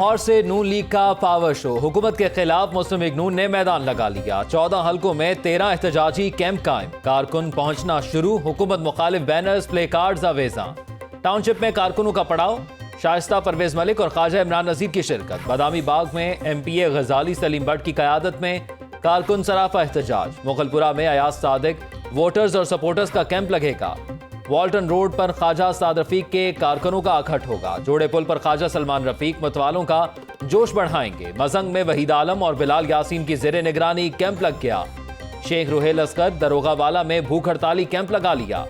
लाहौर से नून लीग का power show. हुकूमत के खिलाफ मुस्लिम लीग नून ने मैदान लगा लिया। 14 हलकों में 13 एहतजाजी कैंप कायम। कारकुन पहुंचना शुरू। हुकूमत मुखालिफ बैनर्स, प्ले कार्ड्स अवेजा। टाउनशिप में कारकुनों का पड़ाव। शाइस्ता, परवेज मलिक और ख्वाजा इमरान नजीर की शिरकत। बादामी बाग में MPA गजाली सलीम भट्ट की क़यादत में कारकुन सराफा एहतजाज। मुगलपुरा में अयाज सादिक, वोटर्स और सपोर्टर्स का कैंप लगेगा। वाल्टन रोड पर ख्वाजा साद रफीक के कारकुनों का इकट्ठ होगा। जोड़े पुल पर ख्वाजा सलमान रफीक मतवालों का जोश बढ़ाएंगे। मजंग में वहीद आलम और बिलाल यासीन की जेर निगरानी कैंप लग गया। शेख रुहेल अस्कर दरोगा वाला में भूख हड़ताली कैंप लगा लिया।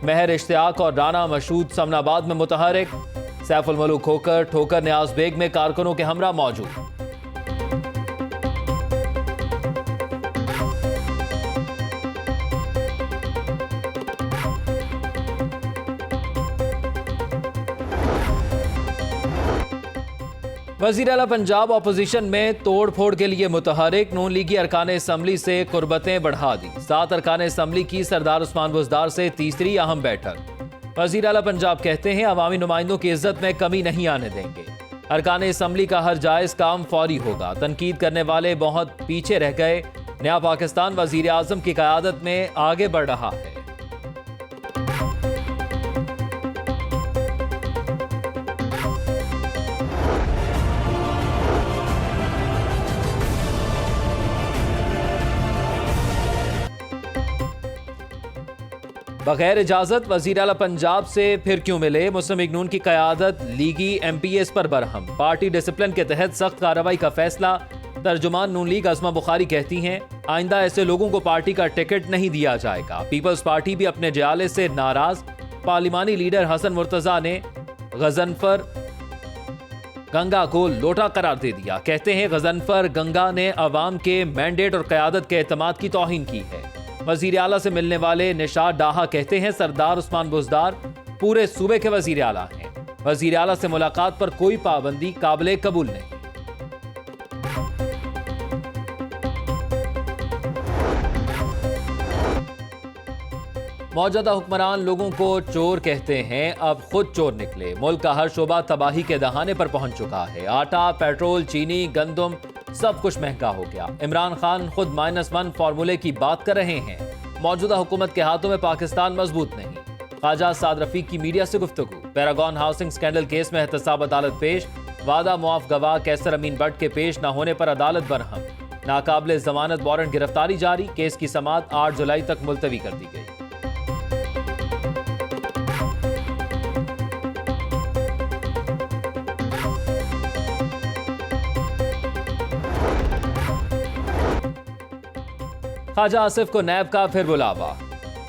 महर इश्तियाक और राना मशहूद समनाबाद में मुतहरिक। सैफुल मलूक होकर ठोकर न्याज बेग में कारकुनों के हमरा मौजूद। वज़ीर आला पंजाब अपोजिशन में तोड़ फोड़ के लिए मुतहरिक। नून लीगी अरकान असम्बली से कुर्बतें बढ़ा दी। 7 अरकान असम्बली की सरदार उस्मान बुज़दार से तीसरी अहम बैठक। वज़ीर आला पंजाब कहते हैं अवामी नुमाइंदों की इज्जत में कमी नहीं आने देंगे। अरकान असम्बली का हर जायज़ काम फौरी होगा। तनकीद करने वाले बहुत पीछे रह गए। नया पाकिस्तान वज़ीर आज़म की क़यादत में आगे बढ़ रहा है। बगैर इजाजत वज़ीर आला पंजाब से फिर क्यों मिले? मुस्लिम लीग नून की क़यादत लीगी MPAs पर बरहम। पार्टी डिसिप्लिन के तहत सख्त कार्रवाई का फैसला। तर्जुमान नून लीग अज़मा बुखारी कहती हैं आइंदा ऐसे लोगों को पार्टी का टिकट नहीं दिया जाएगा। पीपल्स पार्टी भी अपने जयाले से नाराज। पार्लिमानी लीडर हसन मुर्तज़ा ने गजनफर गंगा को लोटा करार दे दिया। कहते हैं गजनफर गंगा ने अवाम के मैंडेट और क़यादत के एतमाद की तौहीन की है। वज़ीर आला से मिलने वाले निशाद डाहा कहते हैं सरदार उस्मान बुज़दार पूरे सूबे के वज़ीर आला हैं। वज़ीर आला से मुलाकात पर कोई पाबंदी काबिले कबूल नहीं। मौजूदा हुक्मरान लोगों को चोर कहते हैं, अब खुद चोर निकले। मुल्क का हर शोबा तबाही के दहाने पर पहुंच चुका है। आटा, पेट्रोल, चीनी, गंदम सब कुछ महंगा हो गया। इमरान खान खुद -1 फार्मूले की बात कर रहे हैं। मौजूदा हुकूमत के हाथों में पाकिस्तान मजबूत नहीं। ख्वाजा साद रफीक की मीडिया से गुफ्तगू। पैरागॉन हाउसिंग स्कैंडल केस में एहतसाब अदालत पेश। वादा मुआफ गवाह कैसर अमीन भट्ट के पेश न होने पर अदालत बरहम। नाकाबिले जमानत वारंट गिरफ्तारी जारी। केस की समाअत 8 जुलाई तक मुलतवी कर दी गई। ख्वाजा आसिफ को नैब का फिर बुलावा।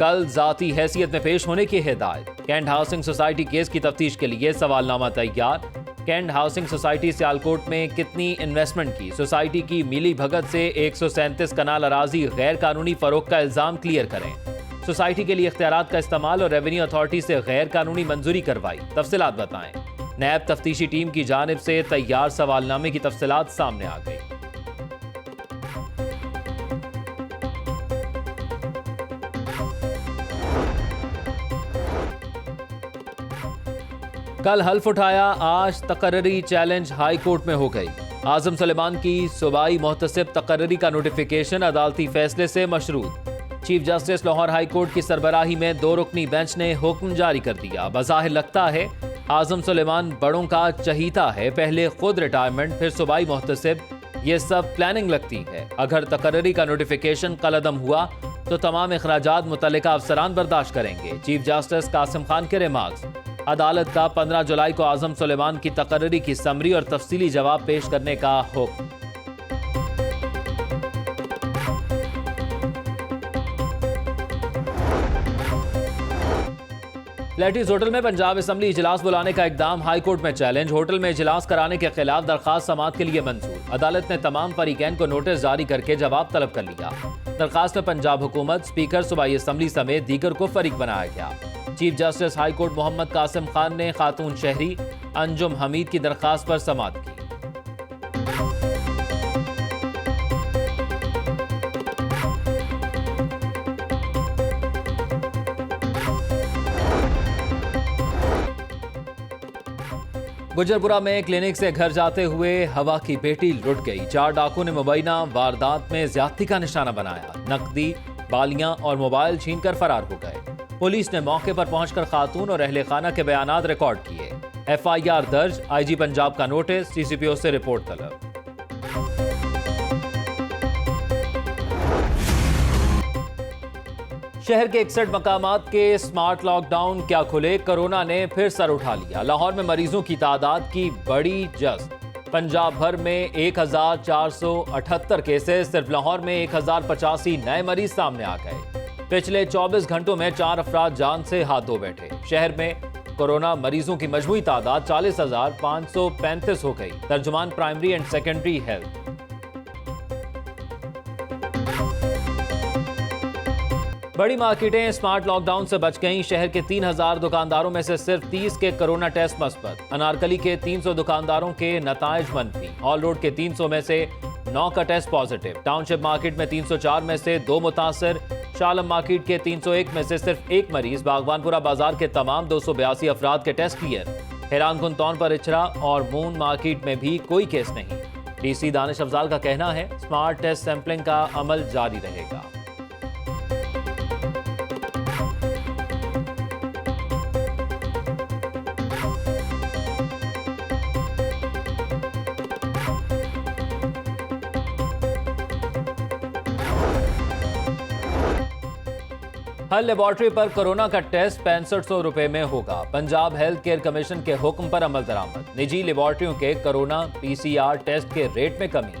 कल जाती हैसियत में पेश होने की हिदायत। कैंट हाउसिंग सोसाइटी केस की तफ्तीश के लिए सवालनामा तैयार। कैंट हाउसिंग सोसाइटी सियालकोट में कितनी इन्वेस्टमेंट की? सोसाइटी की मिली भगत से 137 कनाल अराजी गैर कानूनी फरोख्त का इल्जाम क्लियर करें। सोसाइटी के लिए इख्तियारात का इस्तेमाल और रेवेन्यू अथॉरिटी से गैर कानूनी मंजूरी करवाई। तफसीलात बताएं। नैब तफ्तीशी टीम की जानिब से तैयार सवालनामे की तफसीलात सामने आ गई। कल हल्फ उठाया, आज तकर्री चैलेंज हाई कोर्ट में हो गई। आजम सुलेमान की सूबाई मोहतसिब तकर्री का नोटिफिकेशन अदालती फैसले से मशरूत। Chief justice Lahore high court की सरबराही में 2 रुकनी बेंच ने हुक्म जारी कर दिया। बज़ाहिर लगता है आजम सुलेमान बड़ों का चहीता है। पहले खुद रिटायरमेंट फिर सूबाई मोहतसिब, ये सब प्लानिंग लगती है। अगर तकर्री का नोटिफिकेशन कलअदम हुआ तो तमाम अखराजात मुतल्लिका अफसरान बर्दाश्त करेंगे। चीफ जस्टिस कासिम खान के रिमार्क्स। अदालत का 15 जुलाई को आजम सुलेमान की तकर्री की समरी और तफसीली जवाब पेश करने का हुक्म। प्लेटिस होटल में पंजाब असम्बली इजलास बुलाने का इकदाम हाई कोर्ट में चैलेंज। होटल में इजलास कराने के खिलाफ दरखास्त समाअत के लिए मंजूर। अदालत ने तमाम फरीकैन को नोटिस जारी करके जवाब तलब कर लिया। दरखास्त में पंजाब हुकूमत, स्पीकर, सूबाई असम्बली समेत दीगर को फरीक बनाया गया। Chief justice high court Mohammad Qasim Khan ने खातून शहरी अंजुम हमीद की दरखास्त पर समाअत की। गुजरपुरा में क्लिनिक से घर जाते हुए हवा की बेटी लुट गई। 4 डाकुओं ने मुबैना वारदात में ज्यादती का निशाना बनाया। नकदी, बालियां और मोबाइल छीनकर फरार हो गए। पुलिस ने मौके पर पहुंचकर खातून और अहले खाना के बयानात रिकॉर्ड किए। FIR दर्ज, IG पंजाब का नोटिस, CCPO से रिपोर्ट तलब। शहर के 61 मकामात के स्मार्ट लॉकडाउन क्या खुले, कोरोना ने फिर सर उठा लिया। लाहौर में मरीजों की तादाद की बड़ी जस्त। पंजाब भर में 1478 केसेस, सिर्फ लाहौर में 1085 नए मरीज सामने आ गए। पिछले 24 घंटों में 4 अफराद जान से हाथ धो बैठे। शहर में कोरोना मरीजों की मजमूई तादाद 40,535 हो गई। तर्जुमान प्राइमरी एंड सेकेंडरी हेल्थ। बड़ी मार्केटें स्मार्ट लॉकडाउन से बच गईं। शहर के 3000 दुकानदारों में से सिर्फ 30 के कोरोना टेस्ट मस्बत। अनारकली के 300 दुकानदारों के नताइज मनफी। हॉल रोड के 300 में से 9 का टेस्ट पॉजिटिव। टाउनशिप मार्केट में 304 में से 2 मुतासर। शालम मार्केट के 301 में से सिर्फ 1 मरीज। बागवानपुरा बाजार के तमाम 282 अफराद के टेस्ट क्लियर। हैरानकुन तौर पर इचरा और मून मार्केट में भी कोई केस नहीं। DC दानिश अफजाल का कहना है स्मार्ट टेस्ट सैंपलिंग का अमल जारी रहेगा। हर लेबोरेटरी पर कोरोना का टेस्ट 6500 रुपए में होगा। पंजाब हेल्थ केयर कमीशन के हुक्म पर अमल दरामद। निजी लेबोरेटरियों के कोरोना PCR टेस्ट के रेट में कमी।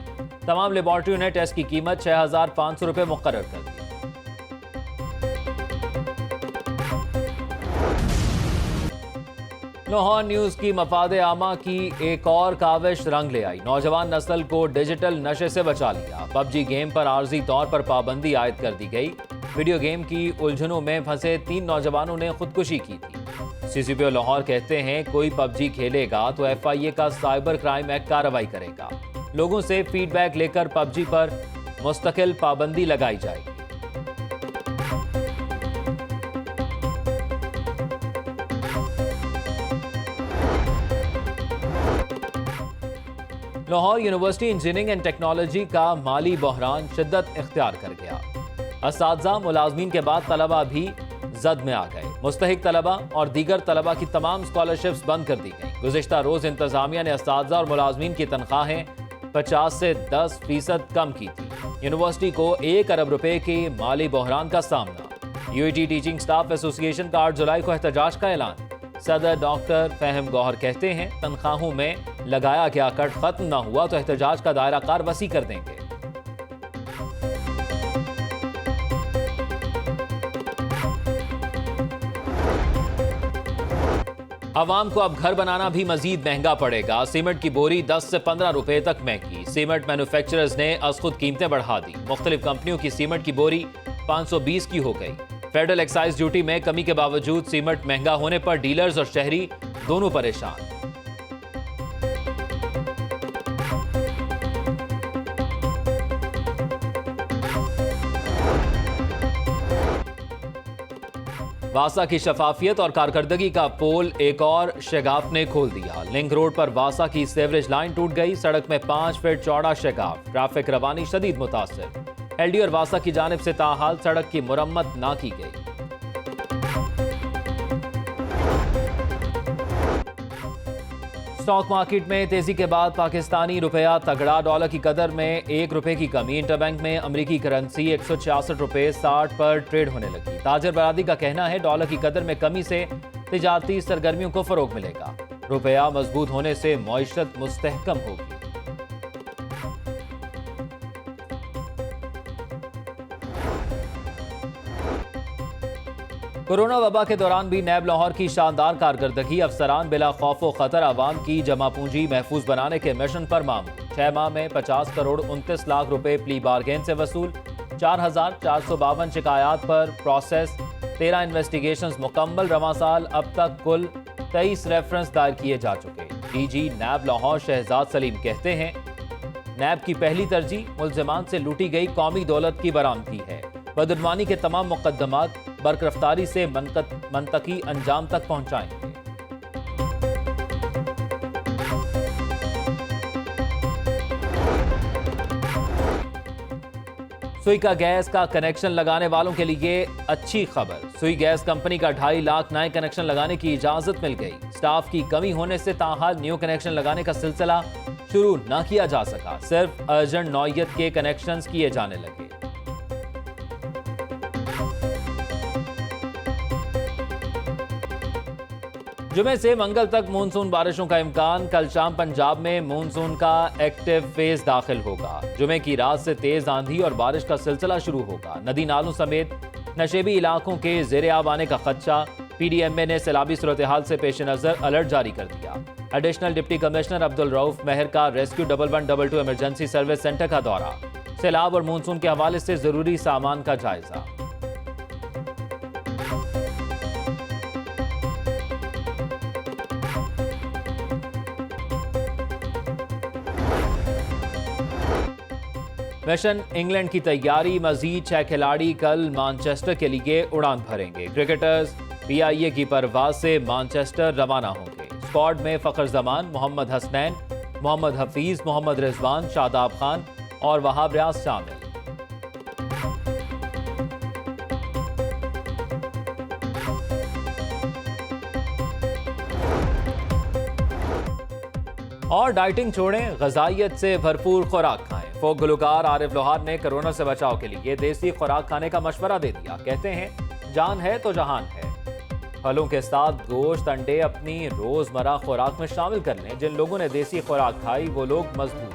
तमाम लेबोरेटरियों ने टेस्ट की कीमत 6500 रुपए मुकर्रर कर दी। लाहौर न्यूज की मफादे आमा की एक और काविश रंग ले आई। नौजवान नस्ल को डिजिटल नशे से बचा लिया। PUBG गेम पर आर्जी तौर पर पाबंदी आयद कर दी गई। वीडियो गेम की उलझनों में फंसे 3 नौजवानों ने खुदकुशी की थी। CCPO लाहौर कहते हैं कोई PUBG खेलेगा तो FIA का साइबर क्राइम एक्ट कार्रवाई करेगा। लोगों से फीडबैक लेकर PUBG पर मुस्तकिल पाबंदी लगाई जाएगी। Lahore university engineering and technology का माली बहरान शिद्दत इख्तियार कर गया। असातिज़ा मुलाजमीन के बाद तलबा भी जद में आ गए। मुस्तहिक तलबा और दीगर तलबा की तमाम स्कॉलरशिप्स बंद कर दी गई। गुज़िश्ता रोज इंतजामिया ने असातिज़ा और मुलाजमीन की तनख्वाहें 50 से 10% कम की थी। यूनिवर्सिटी को 1 अरब रुपए के माली बहरान का सामना। UAT टीचिंग स्टाफ एसोसिएशन का 8 जुलाई को एहतजाज का ऐलान। सदर डॉक्टर फहम गौहर कहते हैं तनख्वाहों में लगाया गया कट खत्म न हुआ तो एहतजाज का दायरा कार वसी कर देंगे। अवाम को अब घर बनाना भी मजीद महंगा पड़ेगा। सीमेंट की बोरी 10 से 15 रुपए तक महंगी। सीमेंट मैन्युफैक्चरर्स ने अज खुद कीमतें बढ़ा दी। मुख्तलिफ कंपनियों की सीमेंट की बोरी 520 की हो गई। फेडरल एक्साइज ड्यूटी में कमी के बावजूद सीमेंट महंगा होने पर डीलर्स और शहरी दोनों परेशान। वासा की शफाफियत और कारकर्दगी का पोल एक और शगाफ ने खोल दिया। लिंक रोड पर वासा की सीवरेज लाइन टूट गई। सड़क में 5 फीट चौड़ा शगाफ। ट्रैफिक रवानी शदीद मुतासिर। LD और वासा की जानिब से ताहाल सड़क की मुरम्मत ना की गई। स्टॉक मार्केट में तेजी के बाद पाकिस्तानी रुपया तगड़ा। डॉलर की कदर में 1 रुपए की कमी। इंटरबैंक में अमरीकी करेंसी 166 रुपए 60 पर ट्रेड होने लगी। ताजर बरादी का कहना है डॉलर की कदर में कमी से तिजारती सरगर्मियों को फरोग मिलेगा। रुपया मजबूत होने से मईशत मुस्तहकम होगी। कोरोना वबा के दौरान भी नैब लाहौर की शानदार कारकर्दगी। अफसरान बिला खौफ व खतर आवाम की जमा पूंजी महफूज बनाने के मिशन पर मामूल। 6 माह में 50 करोड़ 29 लाख रुपए प्ली बारगेन से वसूल। 4452 शिकायत पर प्रोसेस। 13 इन्वेस्टिगेशंस मुकम्मल। रवां साल अब तक कुल 23 रेफरेंस दायर किए जा चुके। DG नैब लाहौर शहजाद सलीम कहते हैं नैब की पहली तरजीह मुल्जिमान से लूटी गई कौमी दौलत की बरामदगी है। बदनवानी के तमाम मुकदमात बरकरफ्तारी से मंतकी अंजाम तक पहुंचाएंगे। सुई का गैस का कनेक्शन लगाने वालों के लिए अच्छी खबर। सुई गैस कंपनी का 2.5 लाख नए कनेक्शन लगाने की इजाजत मिल गई। स्टाफ की कमी होने से ताहाल न्यू कनेक्शन लगाने का सिलसिला शुरू न किया जा सका। सिर्फ अर्जेंट नौयत के कनेक्शंस किए जाने लगे। जुमे से मंगल तक मानसून बारिशों का इम्कान। कल शाम पंजाब में मानसून का एक्टिव फेज दाखिल होगा। जुमे की रात से तेज आंधी और बारिश का सिलसिला शुरू होगा। नदी नालों समेत नशेबी इलाकों के जेर आब आने का खदशा। PDMA ने सैलाबी सूरत हाल से पेश नजर अलर्ट जारी कर दिया। Additional deputy commissioner Abdul Rauf Mehar का रेस्क्यू 1122 इमरजेंसी सर्विस सेंटर का दौरा। सैलाब और मानसून के हवाले से जरूरी सामान का जायजा। मिशन इंग्लैंड की तैयारी। मजीद 6 खिलाड़ी कल मानचेस्टर के लिए उड़ान भरेंगे। क्रिकेटर्स PIA की परवाज से मानचेस्टर रवाना होंगे। स्क्वाड में फखर जमान, मोहम्मद हसनैन, मोहम्मद हफीज, मोहम्मद रिजवान, शादाब खान और वहाब रियाज शामिल। और डाइटिंग छोड़ें, ग़िज़ाइयत से भरपूर खुराक खाएं। फोक गुलकार आरिफ लोहार ने कोरोना से बचाव के लिए देसी खुराक खाने का मशवरा दे दिया। कहते हैं जान है तो जहान है। फलों के साथ गोश्त, अंडे अपनी रोजमर्रा खुराक में शामिल कर लें। जिन लोगों ने देसी खुराक खाई वो लोग मजबूत